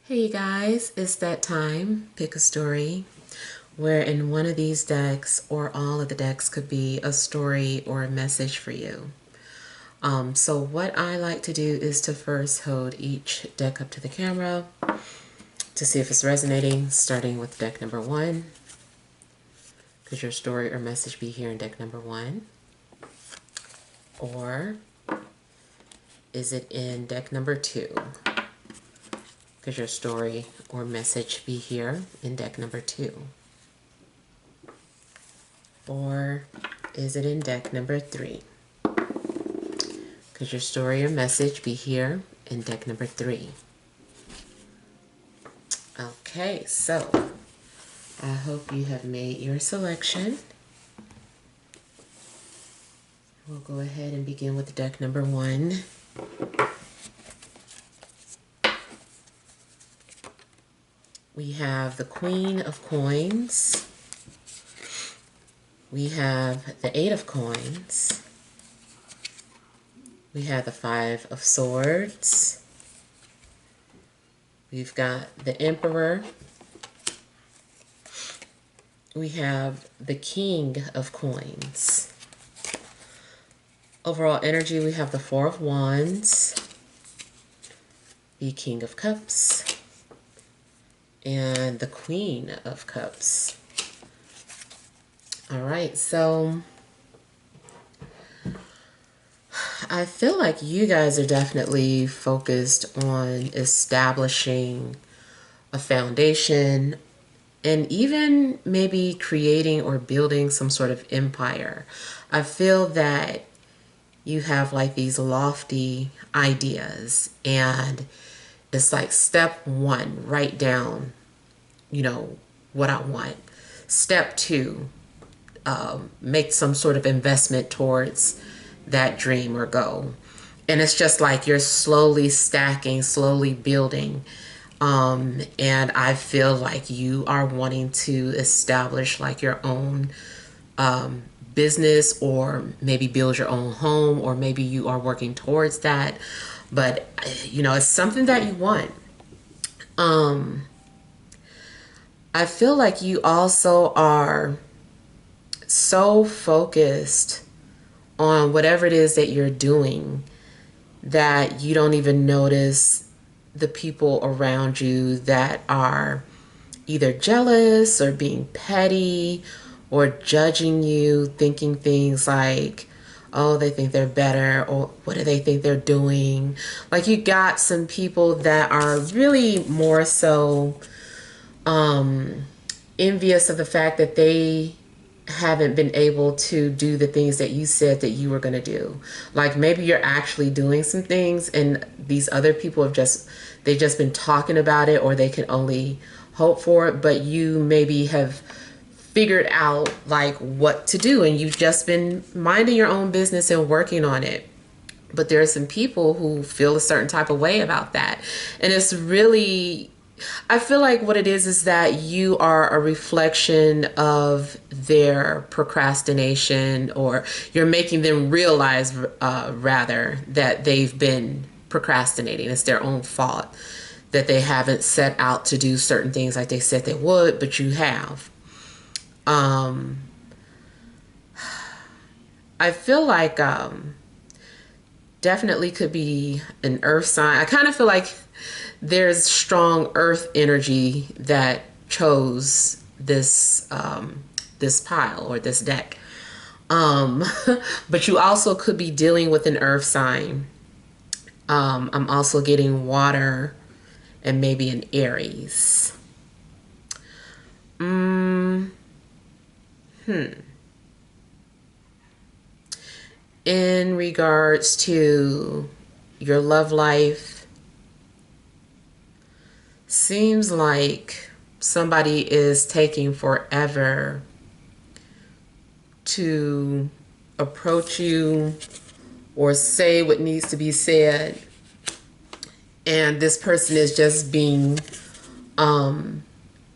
Hey you guys, it's that time. Pick a story where in one of these decks or all of the decks could be a story or a message for you. So what I like to do is to first hold each deck up to the camera to see if it's resonating, starting with deck number 1. Could your story or message be here in deck number 1? Or is it in deck number 2? Could your story or message be here in deck number 2? Or is it in deck number 3? Could your story or message be here in deck number 3? Okay, so I hope you have made your selection. We'll go ahead and begin with deck number 1. We have the Queen of Coins. We have the 8 of Coins. We have the 5 of Swords. We've got the Emperor. We have the King of Coins. Overall energy, we have the 4 of Wands, the King of Cups, and the Queen of Cups. All right, so I feel like you guys are definitely focused on establishing a foundation and even maybe creating or building some sort of empire. I feel that you have like these lofty ideas, and it's like step 1, write down, what I want. Step 2, make some sort of investment towards that dream or goal. And it's just like you're slowly stacking, slowly building. And I feel like you are wanting to establish like your own business, or maybe build your own home, or maybe you are working towards that. But, it's something that you want. I feel like you also are so focused on whatever it is that you're doing that you don't even notice the people around you that are either jealous or being petty or judging you, thinking things like, oh, they think they're better, or what do they think they're doing? Like, you got some people that are really more so envious of the fact that they haven't been able to do the things that you said that you were going to do. Like, maybe you're actually doing some things and these other people they've just been talking about it, or they can only hope for it, but you maybe have figured out like what to do, and you've just been minding your own business and working on it. But there are some people who feel a certain type of way about that. And it's really, I feel like what it is that you are a reflection of their procrastination, or you're making them realize rather that they've been procrastinating. It's their own fault that they haven't set out to do certain things like they said they would, but you have. I feel like definitely could be an earth sign. I kind of feel like there's strong earth energy that chose this this pile or this deck. But you also could be dealing with an earth sign. I'm also getting water and maybe an Aries. In regards to your love life, seems like somebody is taking forever to approach you or say what needs to be said. And this person is just being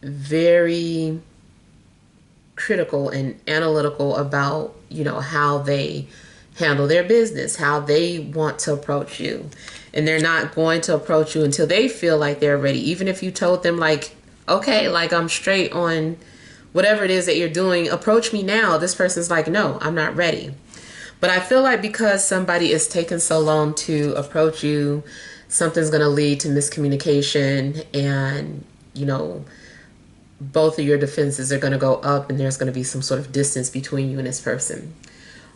very critical and analytical about, how they handle their business, how they want to approach you. And they're not going to approach you until they feel like they're ready. Even if you told them, like, okay, like, I'm straight on whatever it is that you're doing, approach me now. This person's like, no, I'm not ready. But I feel like because somebody is taking so long to approach you, something's going to lead to miscommunication, and, you know, both of your defenses are going to go up, and there's going to be some sort of distance between you and this person.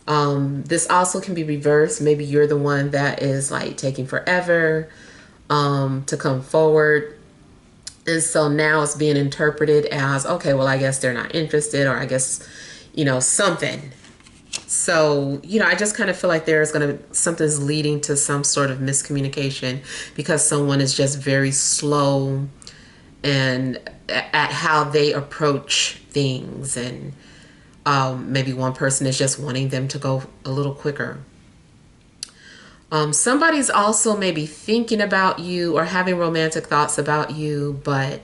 This also can be reversed. Maybe you're the one that is like taking forever to come forward. And so now it's being interpreted as, okay, well, I guess they're not interested, or I guess, you know, something. So, you know, I just kind of feel like something's leading to some sort of miscommunication because someone is just very slow and at how they approach things. And maybe one person is just wanting them to go a little quicker. Somebody's also maybe thinking about you or having romantic thoughts about you, but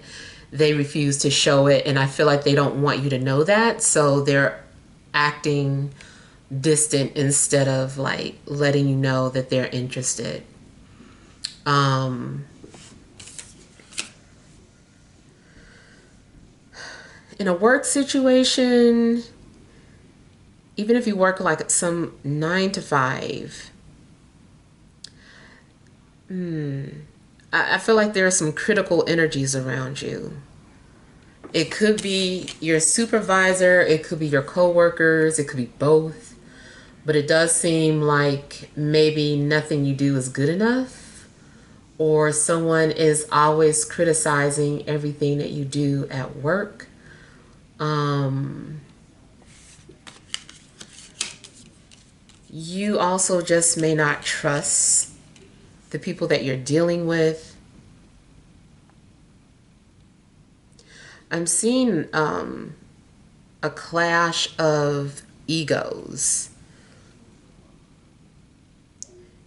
they refuse to show it. And I feel like they don't want you to know that. So they're acting distant instead of like letting you know that they're interested. In a work situation, even if you work like some 9 to 5, I feel like there are some critical energies around you. It could be your supervisor, it could be your coworkers, it could be both. But it does seem like maybe nothing you do is good enough, or someone is always criticizing everything that you do at work. You also just may not trust the people that you're dealing with. I'm seeing a clash of egos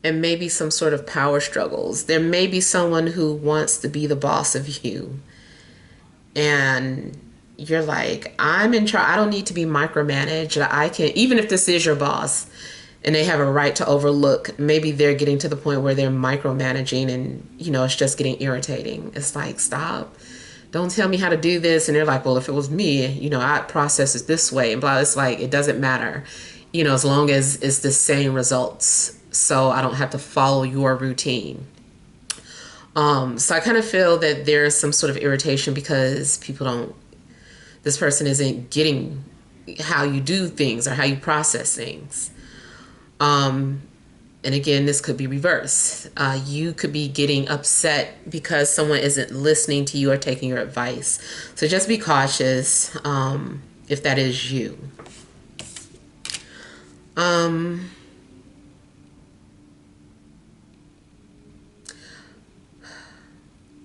and maybe some sort of power struggles. There may be someone who wants to be the boss of you, and you're like, I'm in charge. I don't need to be micromanaged. I can, even if this is your boss and they have a right to overlook, maybe they're getting to the point where they're micromanaging, and, you know, it's just getting irritating. It's like, stop. Don't tell me how to do this. And they're like, well, if it was me, you know, I'd process it this way. And blah, it's like, it doesn't matter, you know, as long as it's the same results. So I don't have to follow your routine. So I kind of feel that there's some sort of irritation because this person isn't getting how you do things or how you process things. And again, this could be reversed. You could be getting upset because someone isn't listening to you or taking your advice. So just be cautious if that is you.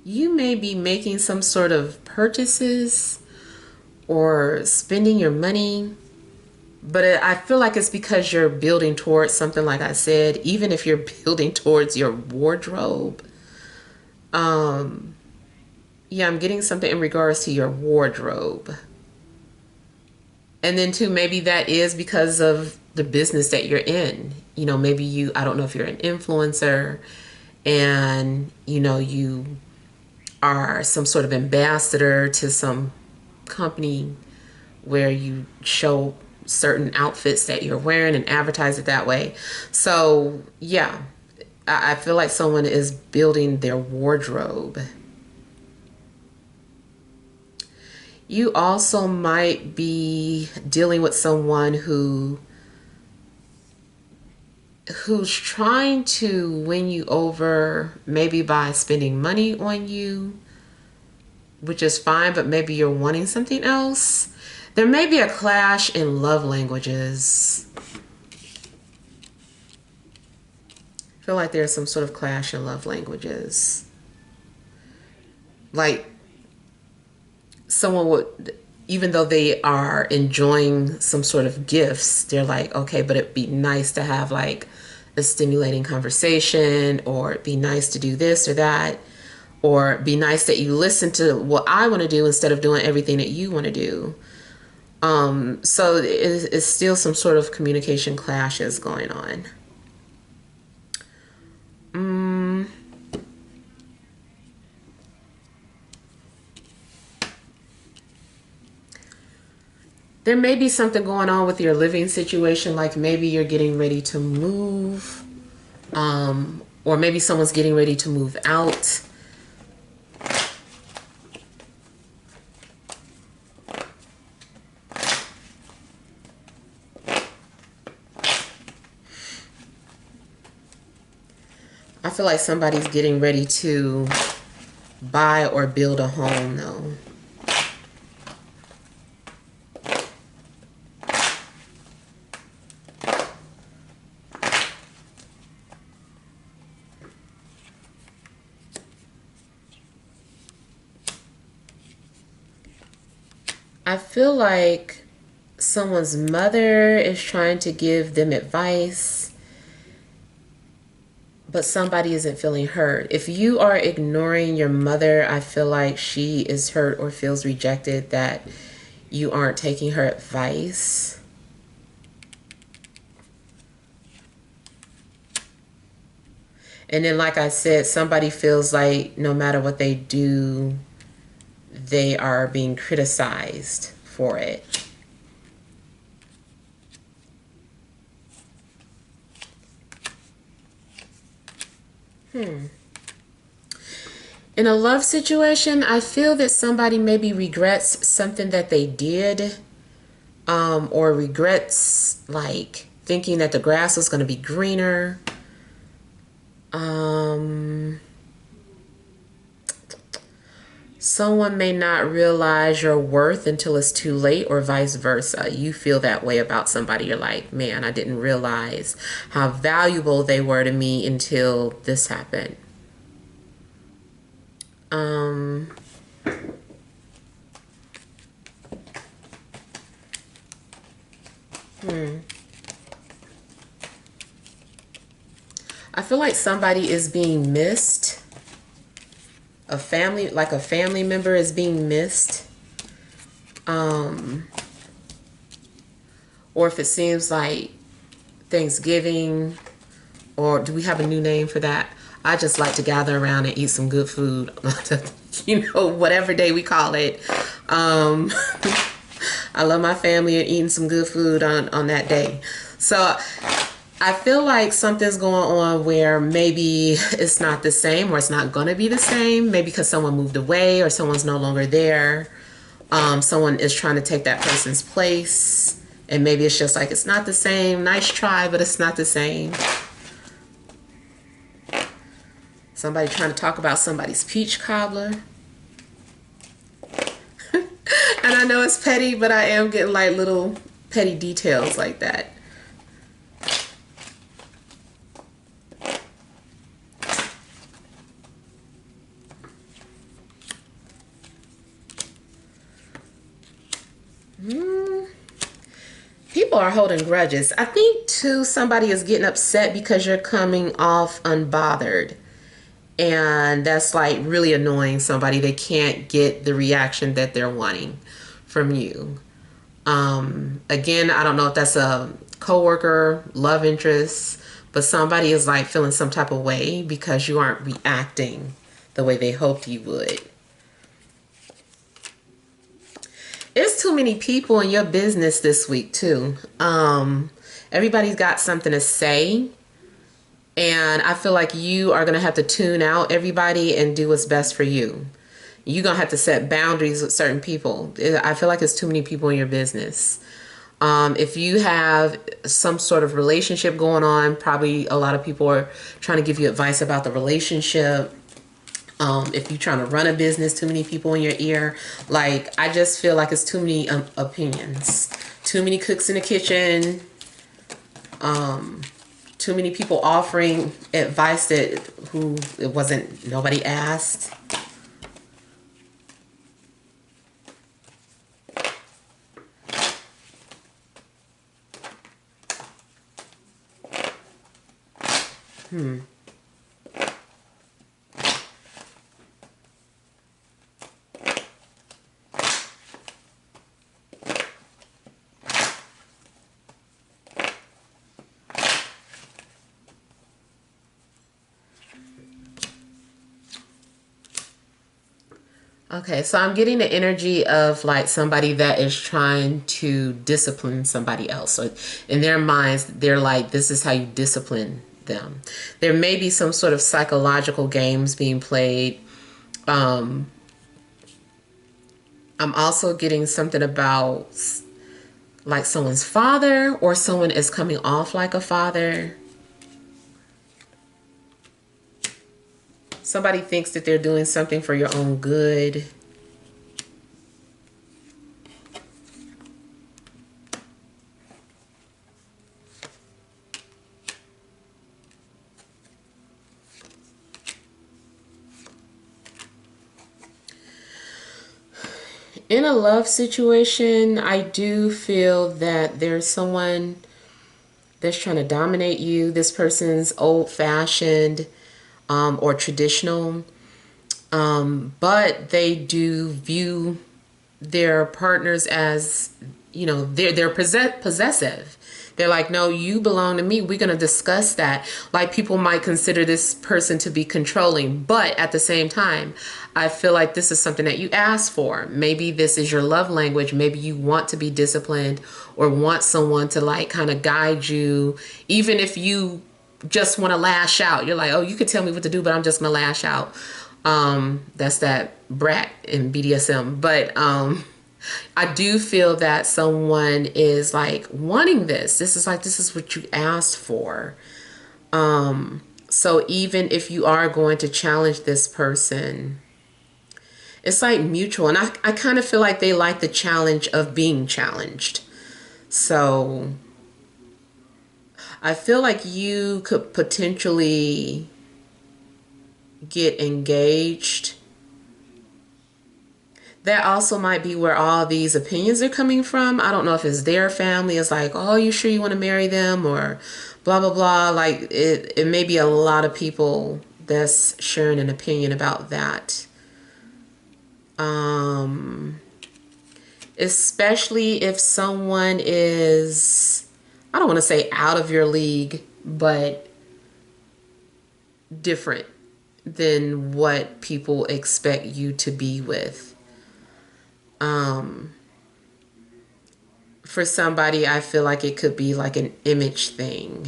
You may be making some sort of purchases or spending your money, but I feel like it's because you're building towards something, like I said, even if you're building towards your wardrobe. Yeah, I'm getting something in regards to your wardrobe. And then too, maybe that is because of the business that you're in. You know, maybe I don't know if you're an influencer and, you know, you are some sort of ambassador to some company where you show certain outfits that you're wearing and advertise it that way. So yeah, I feel like someone is building their wardrobe. You also might be dealing with someone who's trying to win you over, maybe by spending money on you, which is fine, but maybe you're wanting something else. There may be a clash in love languages. I feel like there's some sort of clash in love languages. Like someone would, even though they are enjoying some sort of gifts, they're like, okay, but it'd be nice to have like a stimulating conversation, or it'd be nice to do this or that, or it'd be nice that you listen to what I want to do instead of doing everything that you want to do. So it's still some sort of communication clashes going on. There may be something going on with your living situation, like maybe you're getting ready to move, or maybe someone's getting ready to move out. I feel like somebody's getting ready to buy or build a home, though. I feel like someone's mother is trying to give them advice, but somebody isn't feeling heard. If you are ignoring your mother, I feel like she is hurt or feels rejected that you aren't taking her advice. And then, like I said, somebody feels like no matter what they do, they are being criticized for it. In a love situation, I feel that somebody maybe regrets something that they did, or regrets like thinking that the grass was going to be greener. Someone may not realize your worth until it's too late, or vice versa. You feel that way about somebody. You're like, man, I didn't realize how valuable they were to me until this happened. I feel like somebody is being missed. A family member is being missed. Or if it seems like Thanksgiving, or do we have a new name for that? I just like to gather around and eat some good food. Whatever day we call it. I love my family and eating some good food on that day. So I feel like something's going on where maybe it's not the same, or it's not going to be the same. Maybe because someone moved away or someone's no longer there. Someone is trying to take that person's place. And maybe it's just like, it's not the same. Nice try, but it's not the same. Somebody trying to talk about somebody's peach cobbler. And I know it's petty, but I am getting like little petty details like that. People are holding grudges. I think too, somebody is getting upset because you're coming off unbothered. And that's like really annoying somebody. They can't get the reaction that they're wanting from you. Again, I don't know if that's a coworker, love interest, but somebody is like feeling some type of way because you aren't reacting the way they hoped you would. It's too many people in your business this week too. Everybody's got something to say. And I feel like you are going to have to tune out everybody and do what's best for you. You're going to have to set boundaries with certain people. I feel like it's too many people in your business. If you have some sort of relationship going on, probably a lot of people are trying to give you advice about the relationship. If you're trying to run a business, too many people in your ear. Like, I just feel like it's too many opinions. Too many cooks in the kitchen. Too many people offering advice that it wasn't, nobody asked. Okay, so I'm getting the energy of like somebody that is trying to discipline somebody else. So in their minds, they're like, this is how you discipline them. There may be some sort of psychological games being played. Um, I'm also getting something about like someone's father, or someone is coming off like a father. Somebody thinks that they're doing something for your own good. In a love situation, I do feel that there's someone that's trying to dominate you. This person's old-fashioned or traditional, but they do view their partners as, you know, they're possessive. They're like, no, you belong to me. We're going to discuss that. Like, people might consider this person to be controlling, but at the same time, I feel like this is something that you ask for. Maybe this is your love language. Maybe you want to be disciplined or want someone to like kind of guide you. Even if you just want to lash out, you're like, oh, you could tell me what to do, but I'm just going to lash out. That's that brat in BDSM. But I do feel that someone is like wanting this. This is like, this is what you asked for. So even if you are going to challenge this person, it's like mutual. And I kind of feel like they like the challenge of being challenged. So I feel like you could potentially get engaged. That also might be where all these opinions are coming from. I don't know if it's their family. It's like, oh, you sure you want to marry them, or blah, blah, blah. Like it may be a lot of people that's sharing an opinion about that. Especially if someone is, I don't want to say out of your league, but different than what people expect you to be with. For somebody, I feel like it could be like an image thing.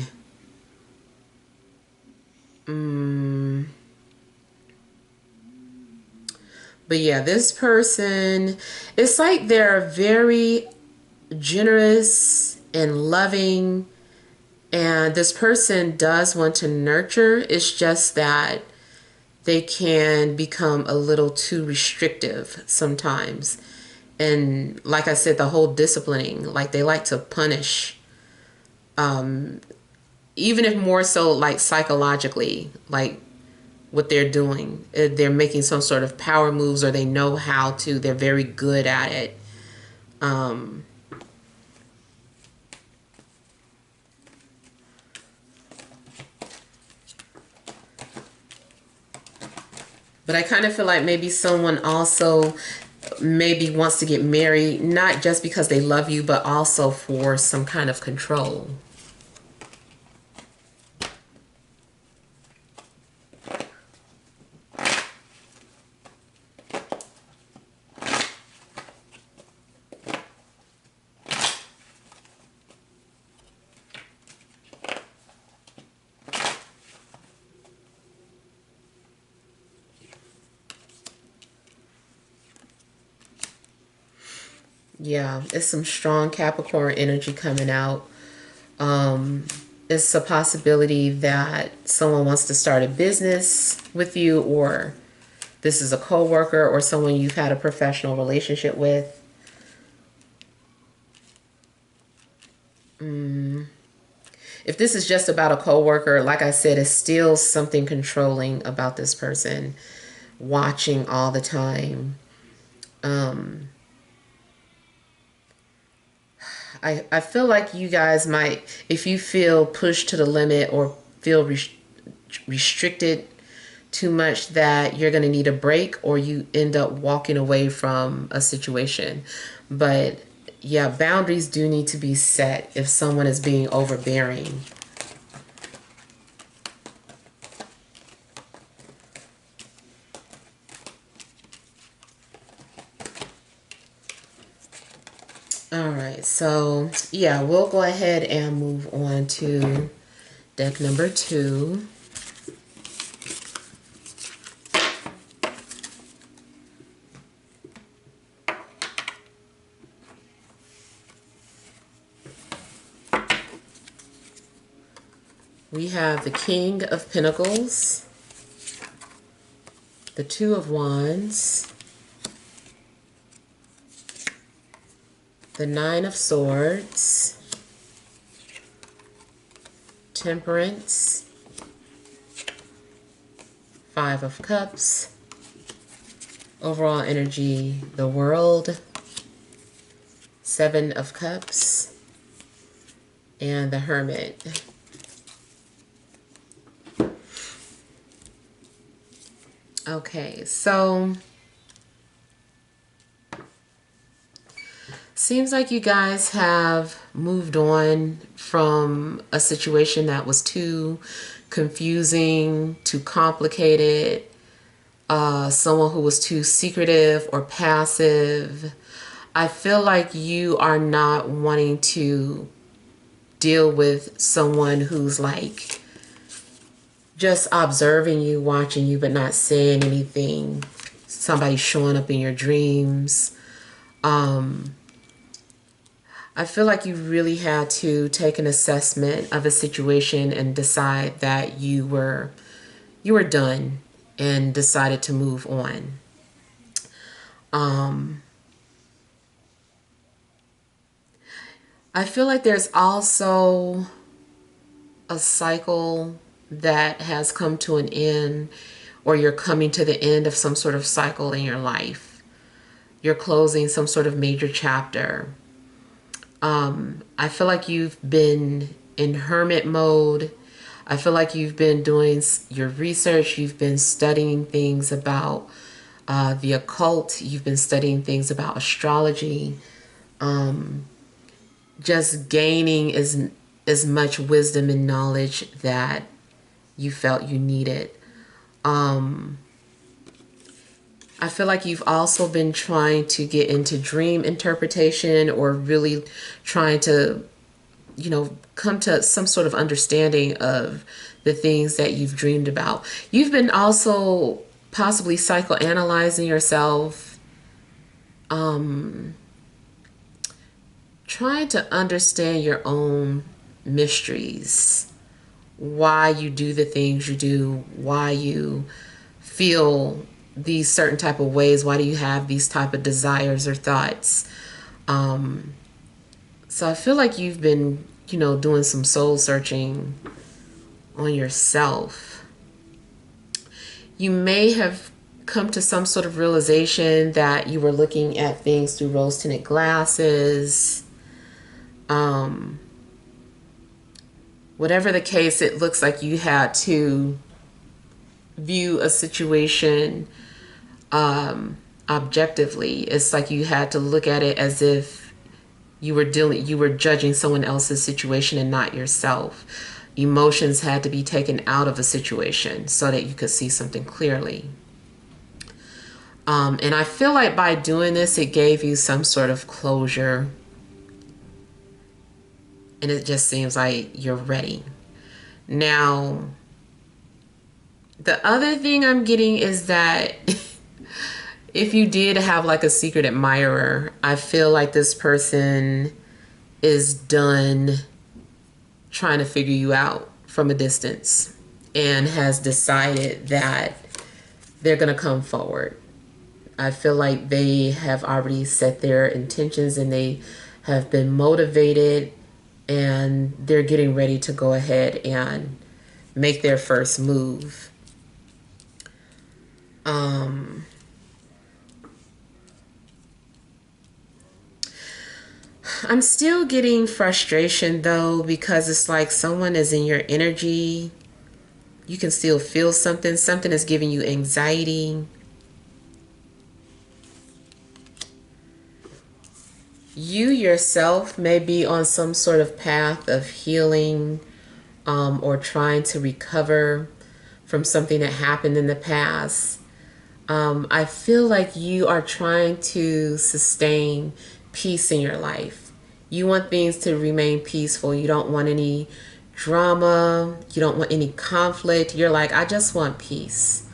But yeah, this person, it's like they're very generous and loving, and this person does want to nurture. It's just that they can become a little too restrictive sometimes. And like I said, the whole disciplining, like they like to punish, even if more so like psychologically, like what they're doing. They're making some sort of power moves, or they know how to, they're very good at it. But I kind of feel like maybe someone also maybe wants to get married, not just because they love you, but also for some kind of control. Yeah, it's some strong Capricorn energy coming out. It's a possibility that someone wants to start a business with you, or this is a coworker or someone you've had a professional relationship with. If this is just about a coworker, like I said, it's still something controlling about this person, watching all the time. I feel like you guys might, if you feel pushed to the limit or feel restricted too much, that you're going to need a break, or you end up walking away from a situation. But yeah, boundaries do need to be set if someone is being overbearing. All right, so yeah, we'll go ahead and move on to deck number 2. We have the King of Pentacles, the Two of Wands, the Nine of Swords, Temperance, Five of Cups, overall energy, the World, Seven of Cups, and the Hermit. Okay, so seems like you guys have moved on from a situation that was too confusing, too complicated, someone who was too secretive or passive. I feel like you are not wanting to deal with someone who's like just observing you, watching you, but not saying anything. Somebody showing up in your dreams. I feel like you really had to take an assessment of a situation and decide that you were done and decided to move on. I feel like there's also a cycle that has come to an end, or you're coming to the end of some sort of cycle in your life. You're closing some sort of major chapter. I feel like you've been in hermit mode. I feel like you've been doing your research. You've been studying things about the occult. You've been studying things about astrology. Just gaining as much wisdom and knowledge that you felt you needed. I feel like you've also been trying to get into dream interpretation, or really trying to, come to some sort of understanding of the things that you've dreamed about. You've been also possibly psychoanalyzing yourself, trying to understand your own mysteries, why you do the things you do, why you feel these certain type of ways, why do you have these type of desires or thoughts. So I feel like you've been, doing some soul searching on yourself. You may have come to some sort of realization that you were looking at things through rose-tinted glasses. Whatever the case, it looks like you had to view a situation objectively. It's like you had to look at it as if you were judging someone else's situation and not yourself. Emotions had to be taken out of a situation so that you could see something clearly. And I feel like by doing this, it gave you some sort of closure. And it just seems like you're ready. Now, the other thing I'm getting is that if you did have like a secret admirer, I feel like this person is done trying to figure you out from a distance and has decided that they're going to come forward. I feel like they have already set their intentions and they have been motivated, and they're getting ready to go ahead and make their first move. I'm still getting frustration though, because it's like someone is in your energy. You can still feel something. Something is giving you anxiety. You yourself may be on some sort of path of healing, or trying to recover from something that happened in the past. I feel like you are trying to sustain peace in your life. You want things to remain peaceful. You don't want any drama. You don't want any conflict. You're like, I just want peace.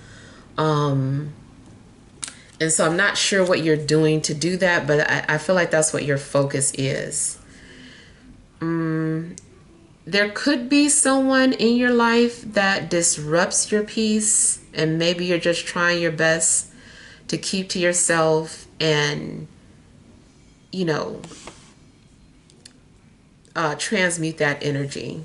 And so I'm not sure what you're doing to do that, but I feel like that's what your focus is. There could be someone in your life that disrupts your peace, and maybe you're just trying your best to keep to yourself and, you know, transmute that energy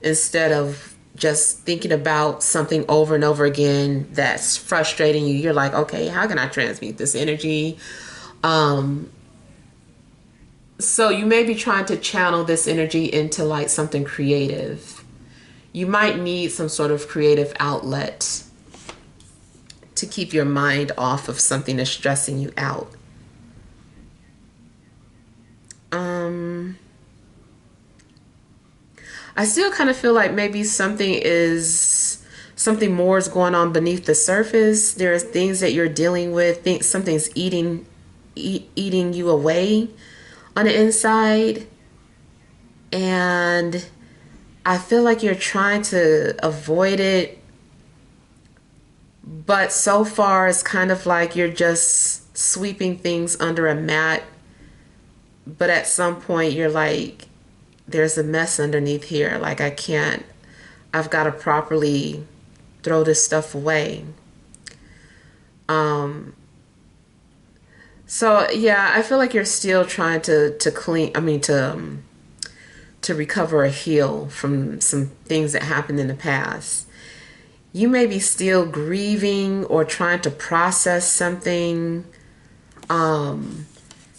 instead of just thinking about something over and over again that's frustrating you. You're like, okay, how can I transmute this energy? So you may be trying to channel this energy into like something creative. You might need some sort of creative outlet to keep your mind off of something that's stressing you out. I still kind of feel like maybe something more is going on beneath the surface. There are things that you're dealing with. Think something's eating you away on the inside, and I feel like you're trying to avoid it, but so far it's kind of like you're just sweeping things under a mat, but at some point you're like, there's a mess underneath here. Like, I've got to properly throw this stuff away. So yeah, I feel like you're still trying to clean, to recover or heal from some things that happened in the past. You may be still grieving or trying to process something.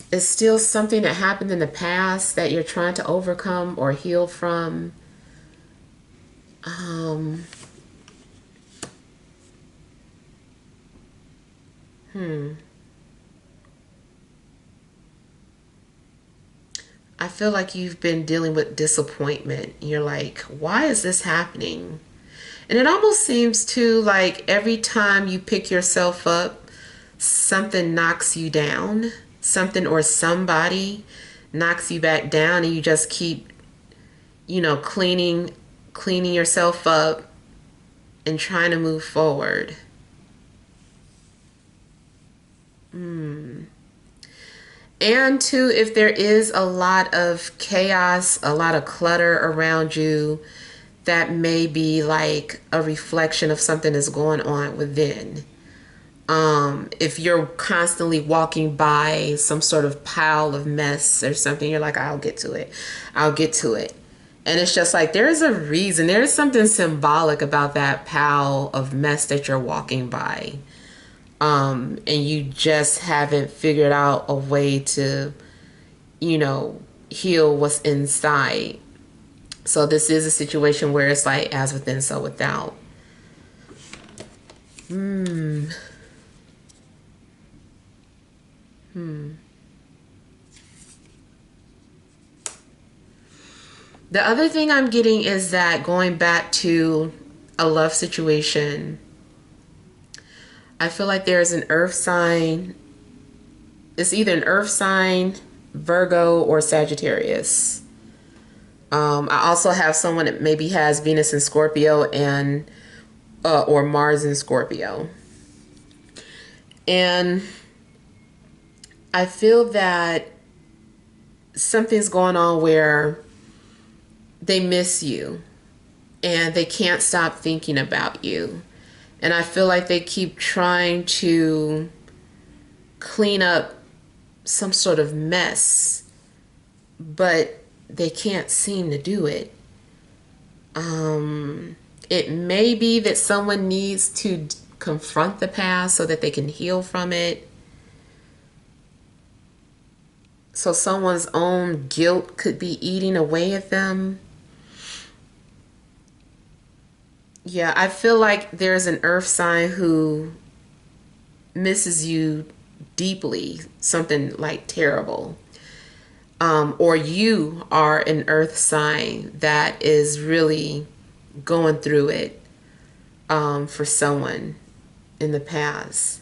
It's still something that happened in the past that you're trying to overcome or heal from. I feel like you've been dealing with disappointment. You're like, why is this happening? And it almost seems to like every time you pick yourself up, something knocks you down. Something or somebody knocks you back down, and you just keep, cleaning yourself up and trying to move forward. And two, if there is a lot of chaos, a lot of clutter around you, that may be like a reflection of something that's going on within. If you're constantly walking by some sort of pile of mess or something, you're like, I'll get to it. I'll get to it. And it's just like, there's a reason. There's something symbolic about that pile of mess that you're walking by. And you just haven't figured out a way to, heal what's inside. So this is a situation where it's like, as within, so without. The other thing I'm getting is that going back to a love situation, I feel like there's an earth sign. It's either an earth sign, Virgo, or Sagittarius. I also have someone that maybe has Venus in Scorpio and or Mars in Scorpio. And I feel that something's going on where they miss you and they can't stop thinking about you. And I feel like they keep trying to clean up some sort of mess, but they can't seem to do it. It may be that someone needs to confront the past so that they can heal from it. So someone's own guilt could be eating away at them. Yeah, I feel like there's an earth sign who misses you deeply, something like terrible. Or you are an earth sign that is really going through it for someone in the past.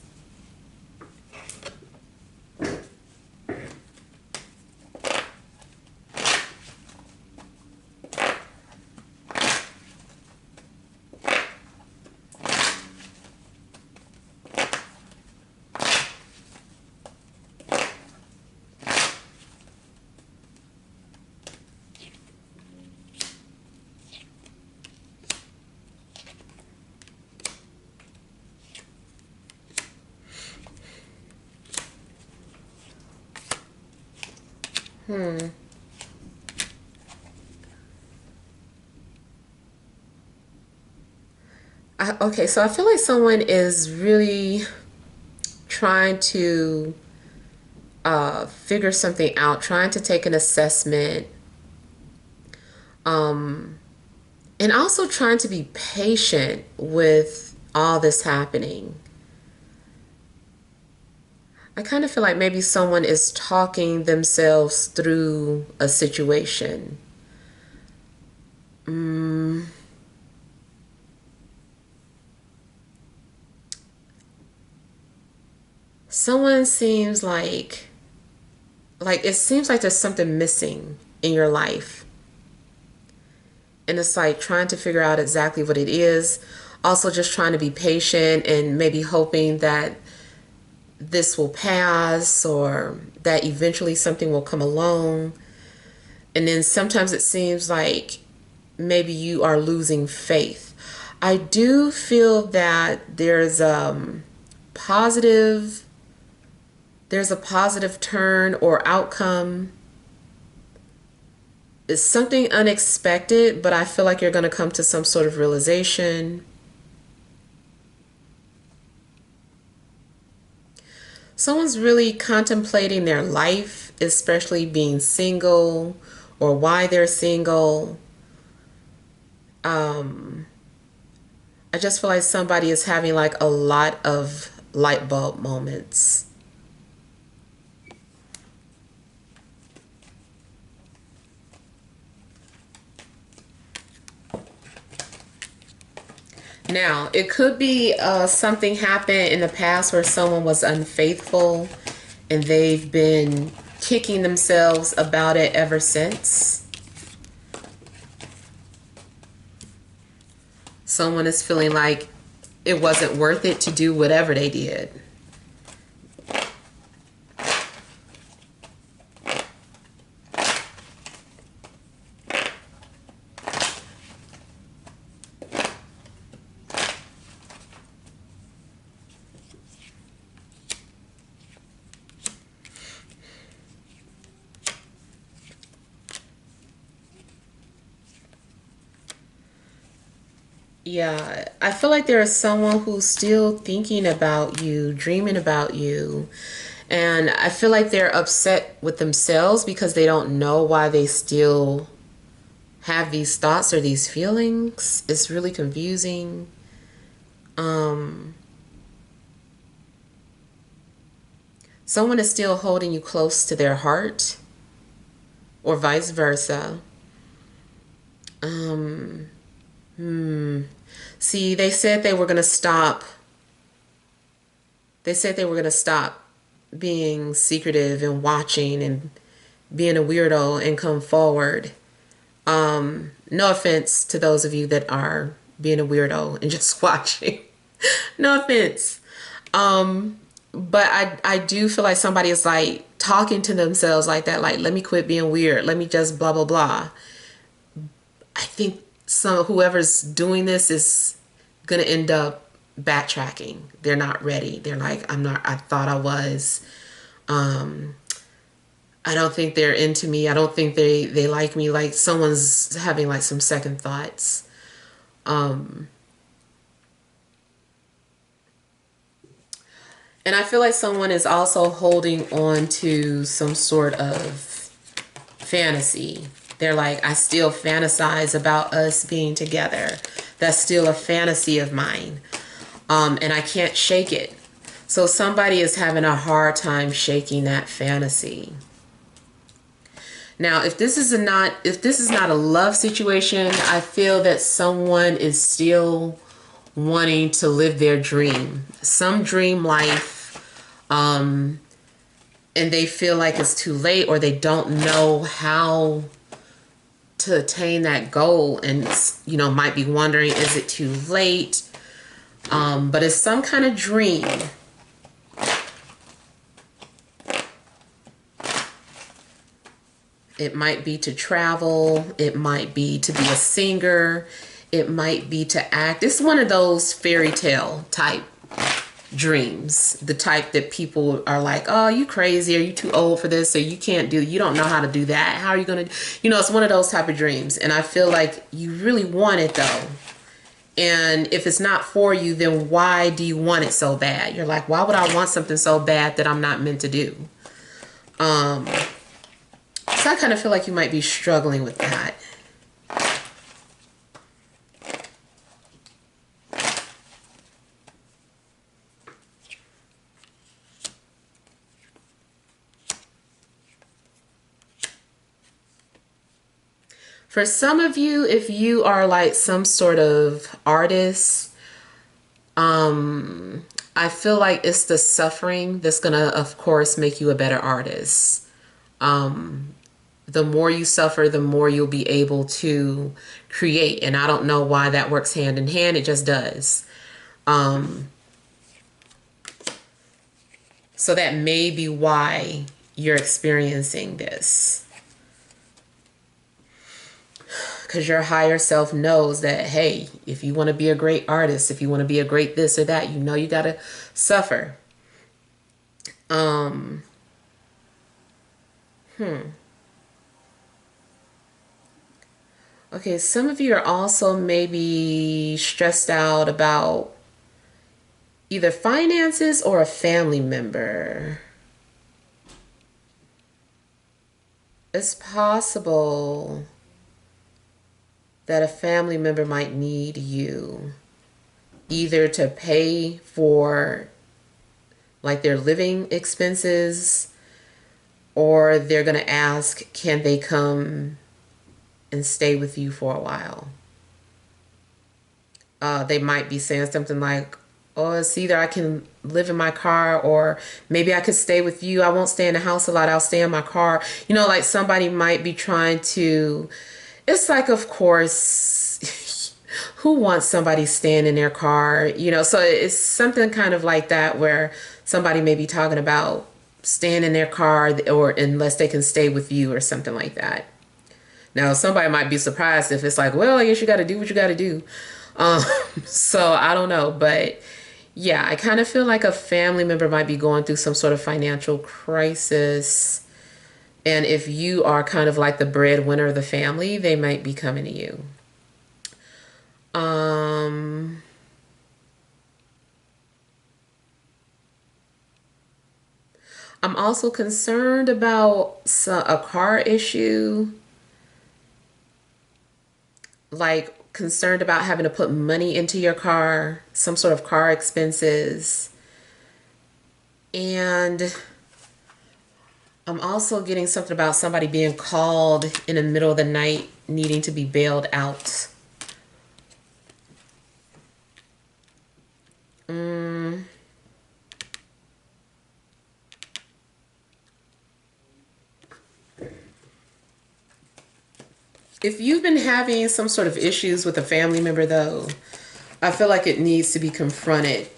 Okay, so I feel like someone is really trying to figure something out, trying to take an assessment, and also trying to be patient with all this happening. I kind of feel like maybe someone is talking themselves through a situation. Someone seems like it seems like there's something missing in your life. And it's like trying to figure out exactly what it is. Also just trying to be patient and maybe hoping that this will pass or that eventually something will come along. And then sometimes it seems like maybe you are losing faith. I do feel that positive there's a positive turn or outcome. It's something unexpected, but I feel like you're going to come to some sort of realization. Someone's really contemplating their life, especially being single or why they're single. I just feel like somebody is having like a lot of light bulb moments. Now, it could be something happened in the past where someone was unfaithful and they've been kicking themselves about it ever since. Someone is feeling like it wasn't worth it to do whatever they did. Yeah, I feel like there is someone who's still thinking about you, dreaming about you. And I feel like they're upset with themselves because they don't know why they still have these thoughts or these feelings. It's really confusing. Someone is still holding you close to their heart or vice versa. See, they said they were going to stop. They said they were going to stop being secretive and watching and being a weirdo and come forward. No offense to those of you that are being a weirdo and just watching. No offense. But I do feel like somebody is like talking to themselves like that, like, let me quit being weird. Let me just blah, blah, blah. I think whoever's doing this is going to end up backtracking. They're not ready. They're like, I thought I was. I don't think they're into me. I don't think they like me. Like someone's having like some second thoughts. And I feel like someone is also holding on to some sort of fantasy. They're like, I still fantasize about us being together. That's still a fantasy of mine. And I can't shake it. So somebody is having a hard time shaking that fantasy. Now, if this is not a love situation, I feel that someone is still wanting to live their dream, some dream life, and they feel like it's too late or they don't know how to attain that goal, and might be wondering, is it too late? But it's some kind of dream. It might be to travel. It might be to be a singer. It might be to act. It's one of those fairy tale type dreams, the type that people are like, oh, you crazy, or you too old for this, or you can't do, you don't know how to do that, how are you gonna, it's one of those type of dreams. And I feel like you really want it though, and if it's not for you, then why do you want it so bad? You're like, why would I want something so bad that I'm not meant to do? So I kind of feel like you might be struggling with that. For some of you, if you are like some sort of artist, I feel like it's the suffering that's gonna, of course, make you a better artist. The more you suffer, the more you'll be able to create. And I don't know why that works hand in hand. It just does. So that may be why you're experiencing this. Because your higher self knows that, hey, if you want to be a great artist, if you want to be a great this or that, you got to suffer. Okay, some of you are also maybe stressed out about either finances or a family member. It's possible that a family member might need you either to pay for like their living expenses, or they're going to ask, can they come and stay with you for a while? They might be saying something like, oh, it's either I can live in my car, or maybe I could stay with you. I won't stay in the house a lot. I'll stay in my car. Like somebody might be trying to, it's like, of course, who wants somebody staying in their car? So it's something kind of like that, where somebody may be talking about staying in their car, or unless they can stay with you or something like that. Now, somebody might be surprised if it's like, well, I guess you got to do what you got to do. So I don't know, but yeah, I kind of feel like a family member might be going through some sort of financial crisis. And if you are kind of like the breadwinner of the family, they might be coming to you. I'm also concerned about a car issue. Like concerned about having to put money into your car, some sort of car expenses. And I'm also getting something about somebody being called in the middle of the night needing to be bailed out. If you've been having some sort of issues with a family member, though, I feel like it needs to be confronted.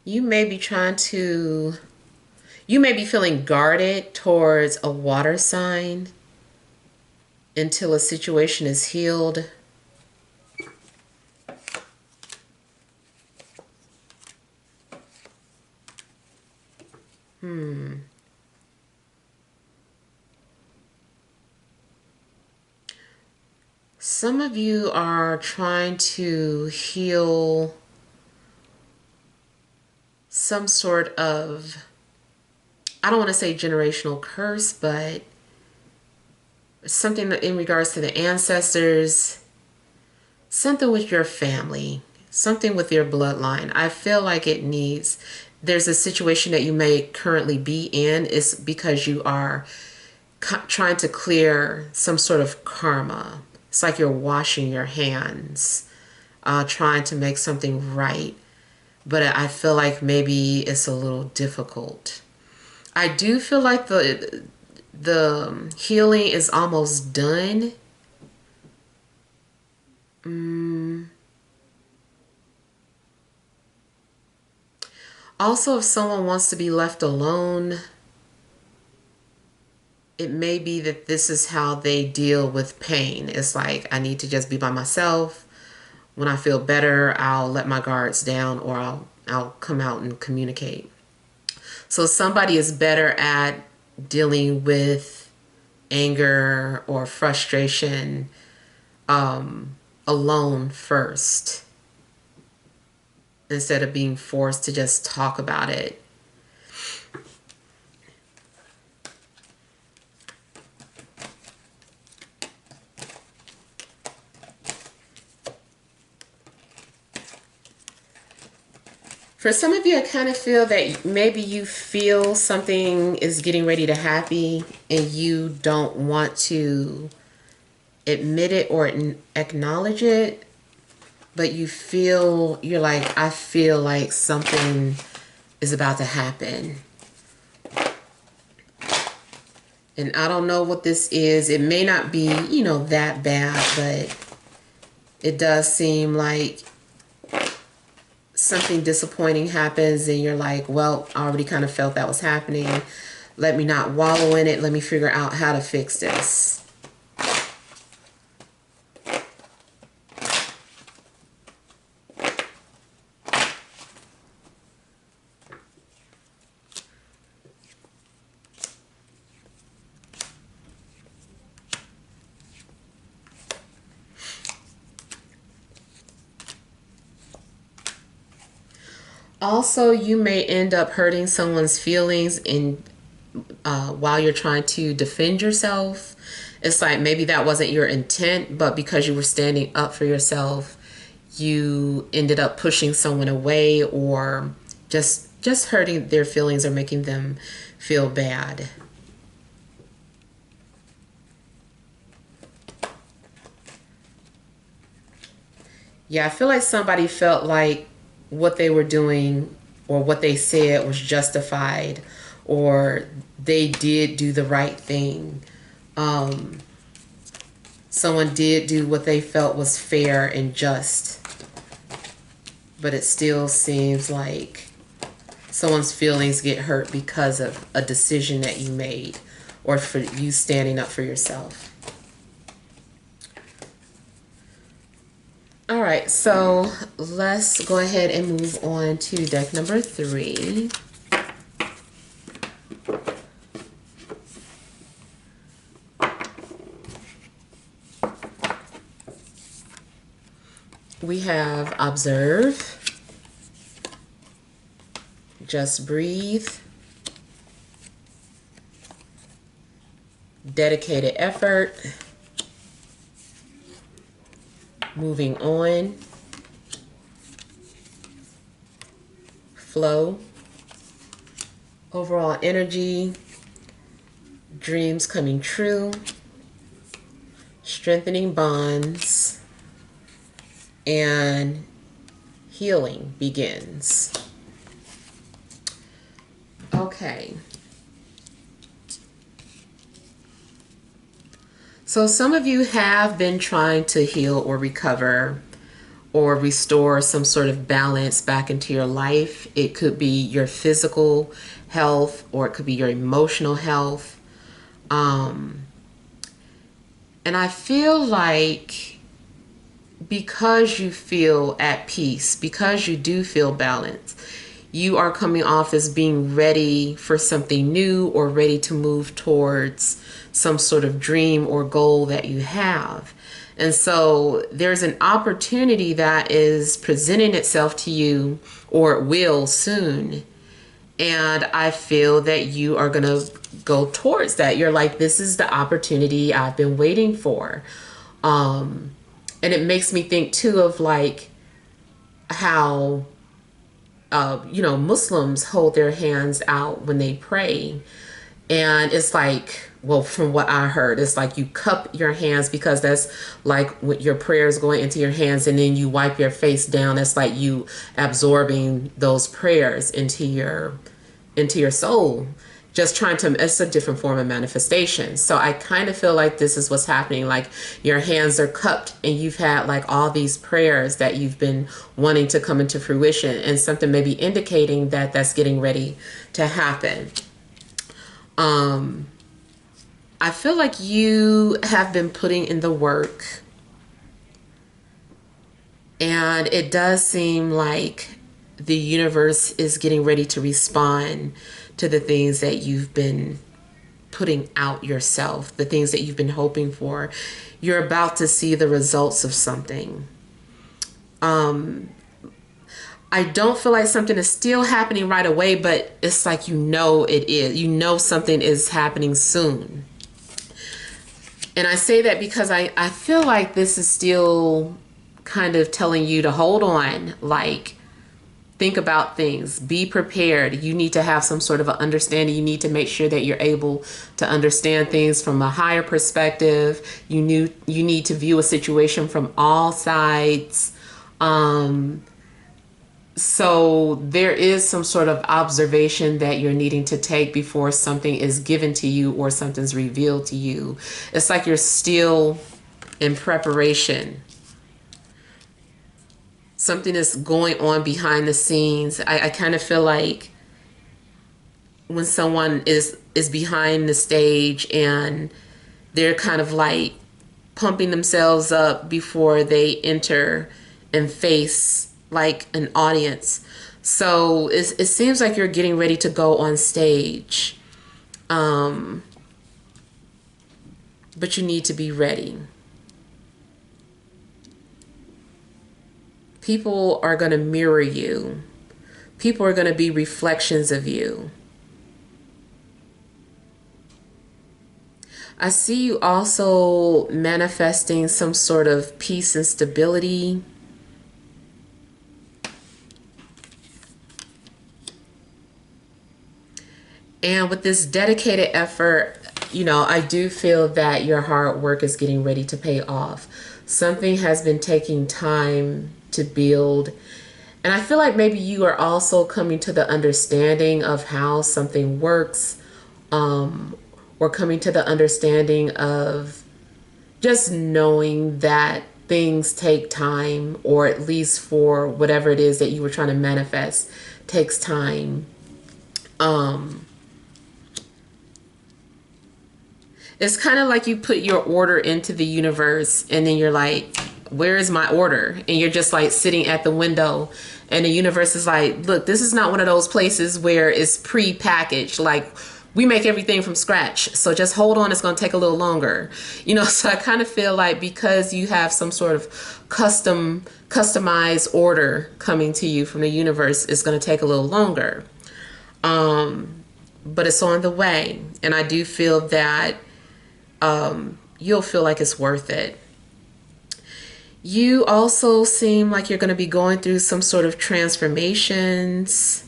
You may be you may be feeling guarded towards a water sign until a situation is healed. Some of you are trying to heal some sort of, I don't want to say generational curse, but something in regards to the ancestors, something with your family, something with your bloodline. I feel like there's a situation that you may currently be in, is because you are trying to clear some sort of karma. It's like you're washing your hands, trying to make something right. But I feel like maybe it's a little difficult. I do feel like the healing is almost done. Also, if someone wants to be left alone, it may be that this is how they deal with pain. It's like, I need to just be by myself. When I feel better, I'll let my guards down, or I'll come out and communicate. So somebody is better at dealing with anger or frustration alone first, instead of being forced to just talk about it. For some of you, I kind of feel that maybe you feel something is getting ready to happen and you don't want to admit it or acknowledge it, but you're like, I feel like something is about to happen. And I don't know what this is. It may not be, that bad, but it does seem like something disappointing happens and you're like, well, I already kind of felt that was happening. Let me not wallow in it. Let me figure out how to fix this. Also, you may end up hurting someone's feelings while you're trying to defend yourself. It's like maybe that wasn't your intent, but because you were standing up for yourself, you ended up pushing someone away, or just hurting their feelings or making them feel bad. Yeah, I feel like somebody felt like what they were doing or what they said was justified, or they did do the right thing. Someone did do what they felt was fair and just, but it still seems like someone's feelings get hurt because of a decision that you made, or for you standing up for yourself. All right, so let's go ahead and move on to deck number 3. We have observe, just breathe, dedicated effort, moving on, flow, overall energy, dreams coming true, strengthening bonds, and healing begins. Okay. So some of you have been trying to heal or recover or restore some sort of balance back into your life. It could be your physical health, or it could be your emotional health. And I feel like because you feel at peace, because you do feel balanced, you are coming off as being ready for something new, or ready to move towards some sort of dream or goal that you have. And so there's an opportunity that is presenting itself to you, or it will soon. And I feel that you are going to go towards that. You're like, this is the opportunity I've been waiting for. And it makes me think too of like how, Muslims hold their hands out when they pray. And it's like, well, from what I heard, it's like you cup your hands, because that's like when your prayers going into your hands, and then you wipe your face down. It's like you absorbing those prayers into your soul, just trying to, it's a different form of manifestation. So I kind of feel like this is what's happening. Like your hands are cupped and you've had like all these prayers that you've been wanting to come into fruition, and something may be indicating that that's getting ready to happen. I feel like you have been putting in the work, and it does seem like the universe is getting ready to respond to the things that you've been putting out yourself, the things that you've been hoping for. You're about to see the results of something. I don't feel like something is still happening right away, but it's like, you know, it is. You know something is happening soon. And I say that because I feel like this is still kind of telling you to hold on, like, think about things, be prepared. You need to have some sort of an understanding. You need to make sure that you're able to understand things from a higher perspective. You need to view a situation from all sides. So there is some sort of observation that you're needing to take before something is given to you or something's revealed to you. It's like you're still in preparation. Something is going on behind the scenes. I kind of feel like when someone is behind the stage and they're kind of like pumping themselves up before they enter and face like an audience. So it seems like you're getting ready to go on stage. But you need to be ready. People are going to mirror you. People are going to be reflections of you. I see you also manifesting some sort of peace and stability. And with this dedicated effort, you know, I do feel that your hard work is getting ready to pay off. Something has been taking time to build. And I feel like maybe you are also coming to the understanding of how something works, or coming to the understanding of just knowing that things take time, or at least for whatever it is that you were trying to manifest takes time. It's kind of like you put your order into the universe and then you're like, where is my order? And you're just like sitting at the window and the universe is like, look, this is not one of those places where it's pre-packaged. Like, we make everything from scratch. So just hold on. It's going to take a little longer. You know, so I kind of feel like because you have some sort of customized order coming to you from the universe, it's going to take a little longer. But it's on the way. And I do feel that you'll feel like it's worth it. You also seem like you're going to be going through some sort of transformations.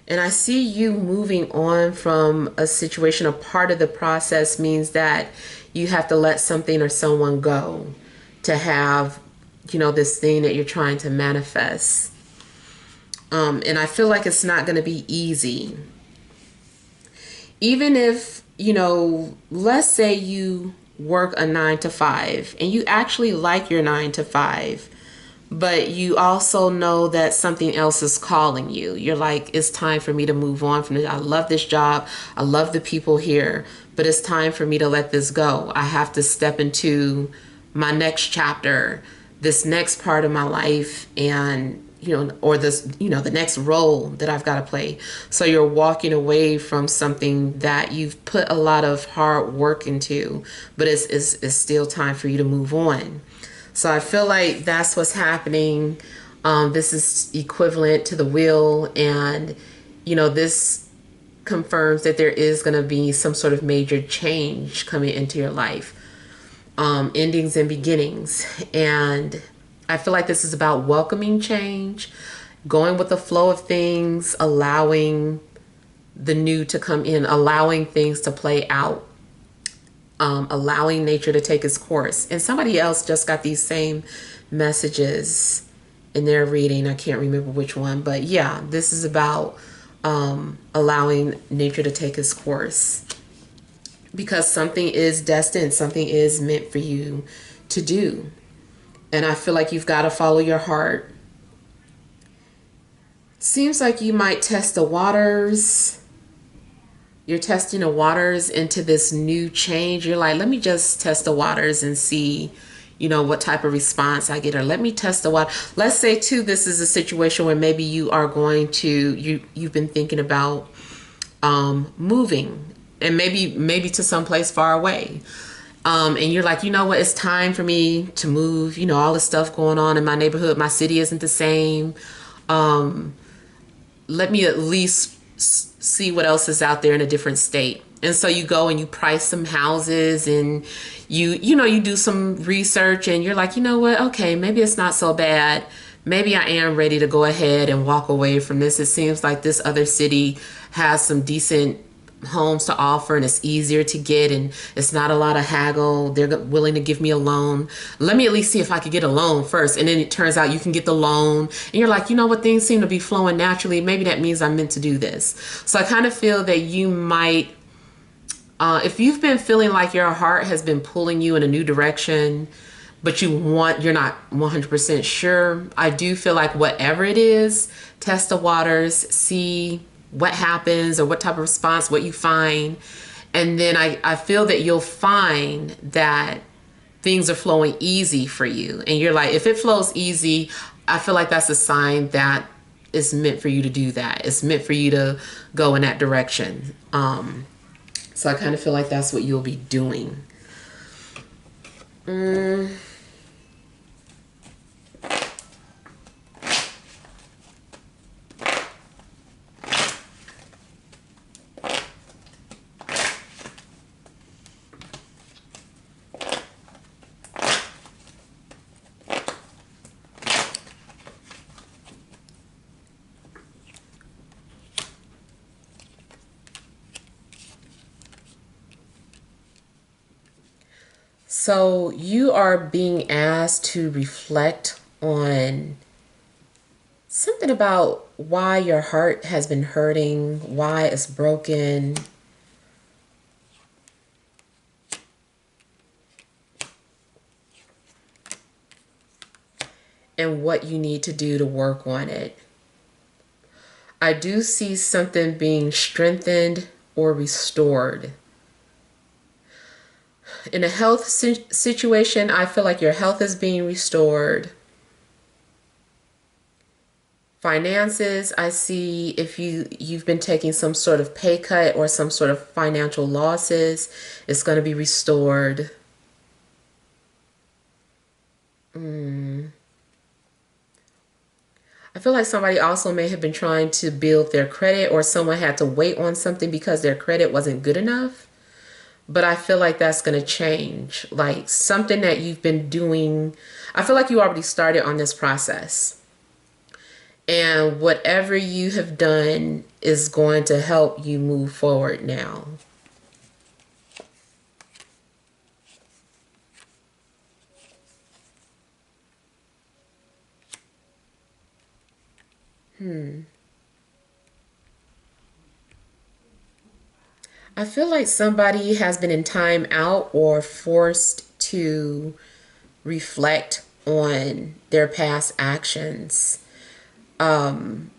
And I see you moving on from a situation. A part of the process means that you have to let something or someone go to have, you know, this thing that you're trying to manifest. And I feel like it's not going to be easy. Even if, you know, let's say you work a 9 to 5 and you actually like your 9 to 5, but you also know that something else is calling you. You're like, it's time for me to move on from this. I love this job. I love the people here, but it's time for me to let this go. I have to step into my next chapter, this next part of my life, and you know, or this, you know, the next role that I've got to play. So you're walking away from something that you've put a lot of hard work into, but it's still time for you to move on. So I feel like that's what's happening. This is equivalent to the wheel, and you know, this confirms that there is going to be some sort of major change coming into your life. Endings and beginnings. And I feel like this is about welcoming change, going with the flow of things, allowing the new to come in, allowing things to play out, allowing nature to take its course. And somebody else just got these same messages in their reading. I can't remember which one, but yeah, this is about allowing nature to take its course, because something is destined, something is meant for you to do. And I feel like you've got to follow your heart. Seems like you might test the waters. You're testing the waters into this new change. You're like, let me just test the waters and see, you know, what type of response I get. Or let me test the water. Let's say too, this is a situation where maybe you are going to, you've been thinking about moving, and maybe to someplace far away. And you're like, you know what, it's time for me to move. You know, all the stuff going on in my neighborhood, my city isn't the same. Let me at least see what else is out there in a different state. And so you go and you price some houses, and you do some research, and you're like, you know what, okay, maybe it's not so bad. Maybe I am ready to go ahead and walk away from this. It seems like this other city has some decent homes to offer, and it's easier to get, and it's not a lot of haggle. They're willing to give me a loan. Let me at least see if I could get a loan first. And then it turns out you can get the loan, and you're like, you know what, things seem to be flowing naturally. Maybe that means I'm meant to do this. So I kind of feel that you might, if you've been feeling like your heart has been pulling you in a new direction, but you're not 100% sure, I do feel like whatever it is, test the waters, see what happens or what type of response, what you find. And then I feel that you'll find that things are flowing easy for you. And you're like, if it flows easy, I feel like that's a sign that it's meant for you to do that. It's meant for you to go in that direction. So I kind of feel like that's what you'll be doing. So you are being asked to reflect on something about why your heart has been hurting, why it's broken. And what you need to do to work on it. I do see something being strengthened or restored. In a health situation, I feel like your health is being restored. Finances, I see if you've been taking some sort of pay cut or some sort of financial losses, it's going to be restored. I feel like somebody also may have been trying to build their credit, or someone had to wait on something because their credit wasn't good enough. But I feel like that's going to change. Like something that you've been doing, I feel like you already started on this process. And whatever you have done is going to help you move forward now. I feel like somebody has been in time out or forced to reflect on their past actions.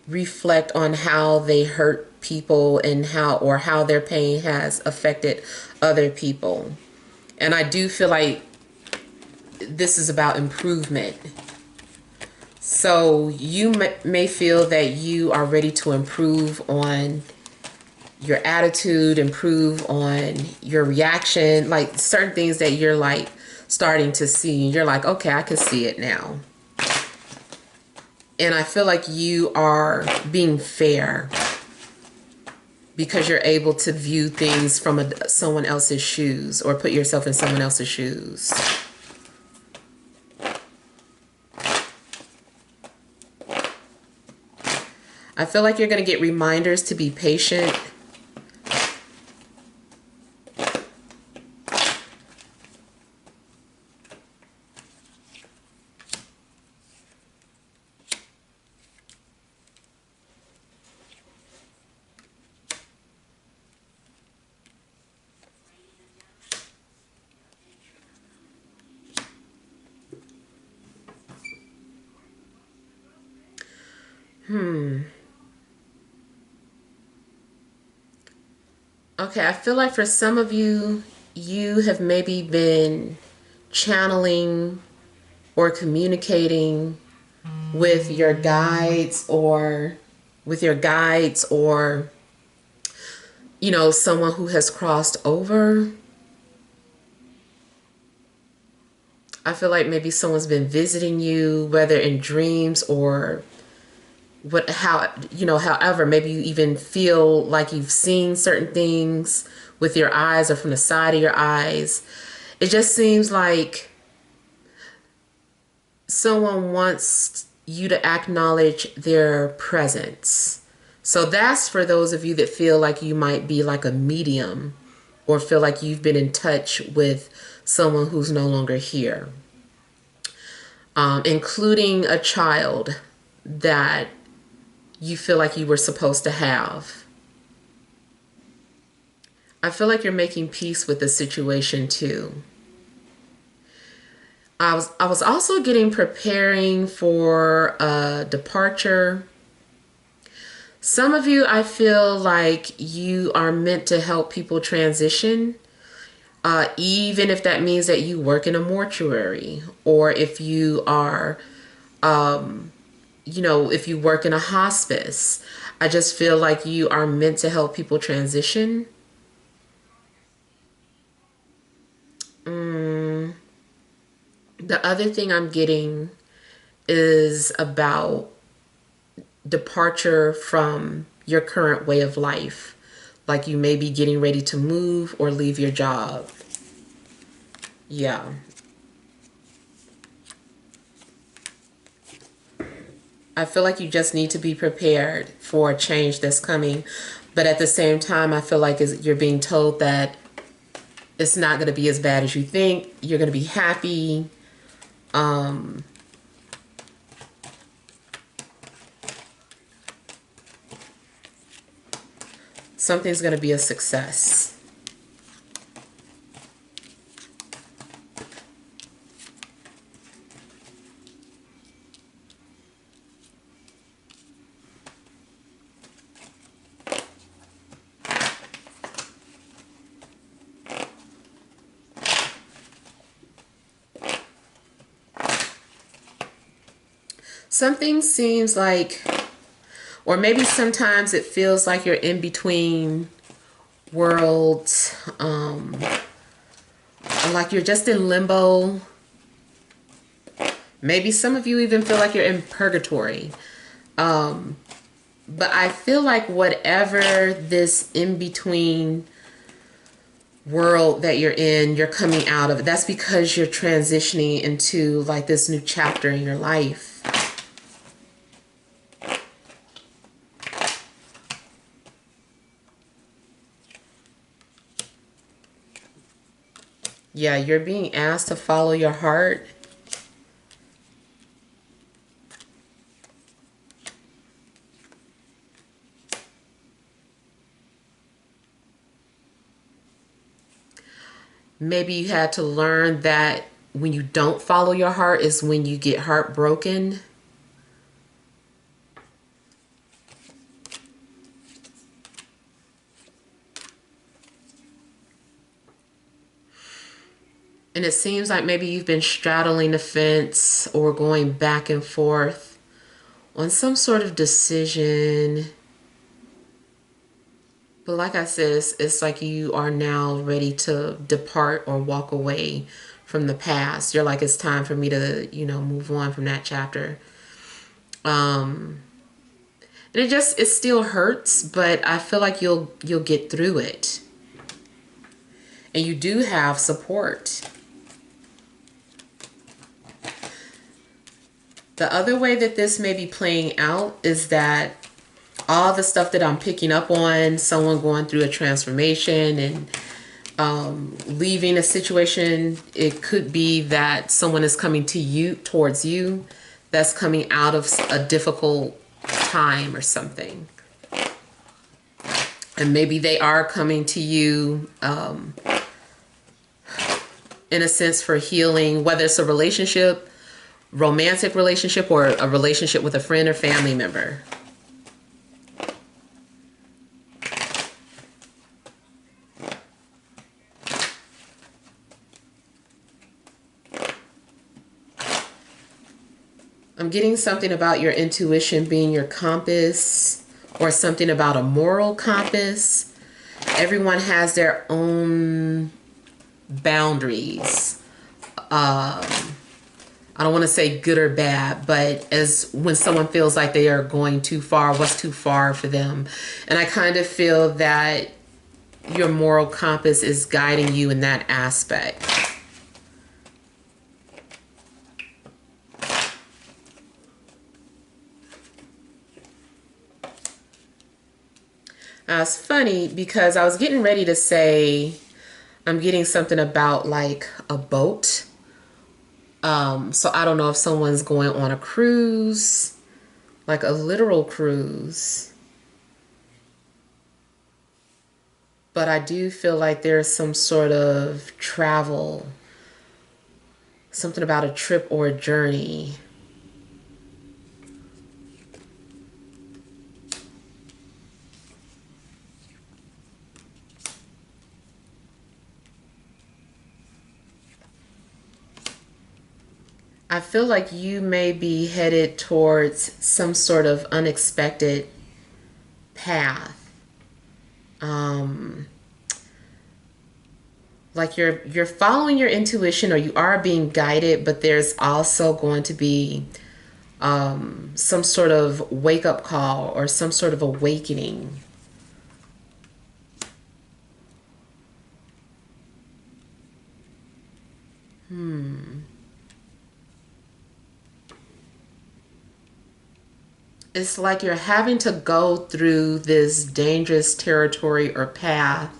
Reflect on how they hurt people and how their pain has affected other people. And I do feel like this is about improvement. So you may feel that you are ready to improve on your attitude, improve on your reaction, like certain things that you're like starting to see. You're like, okay, I can see it now. And I feel like you are being fair because you're able to view things from someone else's shoes, or put yourself in someone else's shoes. I feel like you're going to get reminders to be patient. Okay, I feel like for some of you, you have maybe been channeling or communicating with your guides or you know, someone who has crossed over. I feel like maybe someone's been visiting you, whether in dreams or however, maybe you even feel like you've seen certain things with your eyes or from the side of your eyes. It just seems like someone wants you to acknowledge their presence. So that's for those of you that feel like you might be like a medium or feel like you've been in touch with someone who's no longer here, including a child that you feel like you were supposed to have. I feel like you're making peace with the situation too. I was also getting preparing for a departure. Some of you, I feel like you are meant to help people transition, even if that means that you work in a mortuary, or if you are, if you work in a hospice. I just feel like you are meant to help people transition. The other thing I'm getting is about departure from your current way of life. Like you may be getting ready to move or leave your job. Yeah. I feel like you just need to be prepared for a change that's coming. But at the same time, I feel like you're being told that it's not going to be as bad as you think. You're going to be happy. Something's going to be a success. Something seems like, or maybe sometimes it feels like you're in between worlds, like you're just in limbo. Maybe some of you even feel like you're in purgatory. But I feel like whatever this in-between world that you're in, you're coming out of it. That's because you're transitioning into like this new chapter in your life. Yeah, you're being asked to follow your heart. Maybe you had to learn that when you don't follow your heart is when you get heartbroken. And it seems like maybe you've been straddling the fence or going back and forth on some sort of decision. But like I said, it's like you are now ready to depart or walk away from the past. You're like, it's time for me to, move on from that chapter. And it still hurts, but I feel like you'll get through it. And you do have support. The other way that this may be playing out is that all the stuff that I'm picking up on, someone going through a transformation and leaving a situation. It could be that someone is coming to you, towards you, that's coming out of a difficult time or something. And maybe they are coming to you in a sense for healing, whether it's a relationship, romantic relationship, or a relationship with a friend or family member. I'm getting something about your intuition being your compass, or something about a moral compass. Everyone has their own boundaries. I don't want to say good or bad, but as when someone feels like they are going too far, what's too far for them? And I kind of feel that your moral compass is guiding you in that aspect. It's funny because I was getting ready to say I'm getting something about like a boat. So I don't know if someone's going on a cruise, like a literal cruise. But I do feel like there's some sort of travel, something about a trip or a journey. I feel like you may be headed towards some sort of unexpected path. Like you're following your intuition, or you are being guided, but there's also going to be some sort of wake-up call or some sort of awakening. It's like you're having to go through this dangerous territory or path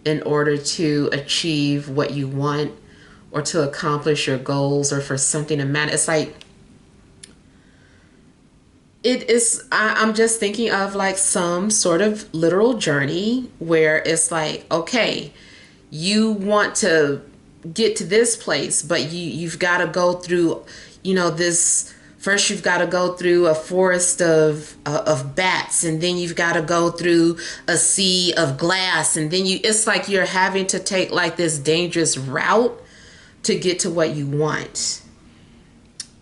in order to achieve what you want, or to accomplish your goals, or for something to matter. It's like it is, I'm just thinking of like some sort of literal journey where it's like, okay, you want to get to this place, but you've got to go through, this. First, you've got to go through a forest of bats, and then you've got to go through a sea of glass, and then it's like you're having to take like this dangerous route to get to what you want.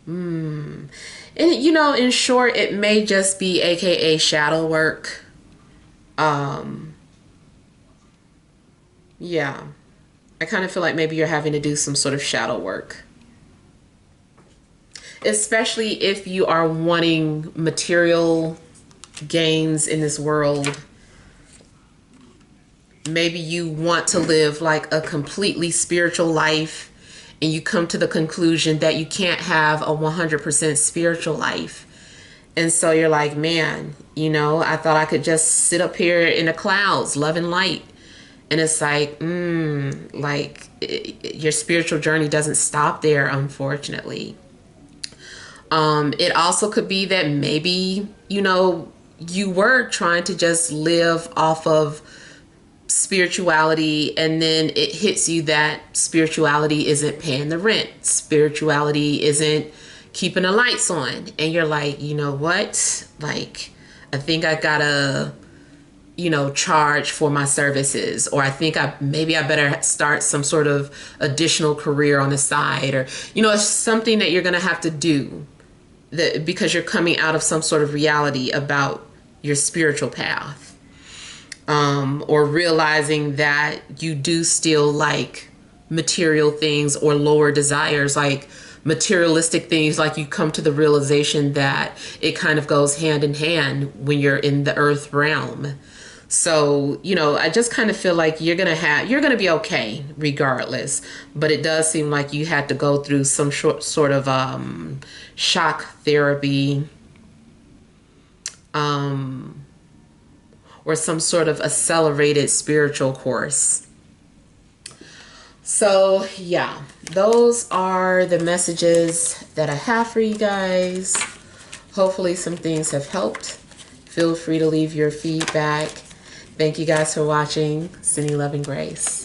And in short, it may just be AKA shadow work. Yeah. I kind of feel like maybe you're having to do some sort of shadow work. Especially if you are wanting material gains in this world. Maybe you want to live like a completely spiritual life, and you come to the conclusion that you can't have a 100% spiritual life. And so you're like, man, I thought I could just sit up here in the clouds, loving light. And it's like, your spiritual journey doesn't stop there, unfortunately. It also could be that maybe, you were trying to just live off of spirituality, and then it hits you that spirituality isn't paying the rent. Spirituality isn't keeping the lights on. And you're like, you know what? Like, I think I gotta, charge for my services, or I think maybe I better start some sort of additional career on the side, or, it's something that you're going to have to do because you're coming out of some sort of reality about your spiritual path, or realizing that you do still like material things or lower desires, like materialistic things. Like you come to the realization that it kind of goes hand in hand when you're in the earth realm. So, I just kind of feel like you're going to be okay regardless. But it does seem like you had to go through some sort of shock therapy. or some sort of accelerated spiritual course. So yeah, those are the messages that I have for you guys. Hopefully some things have helped. Feel free to leave your feedback. Thank you guys for watching. Sending love and grace.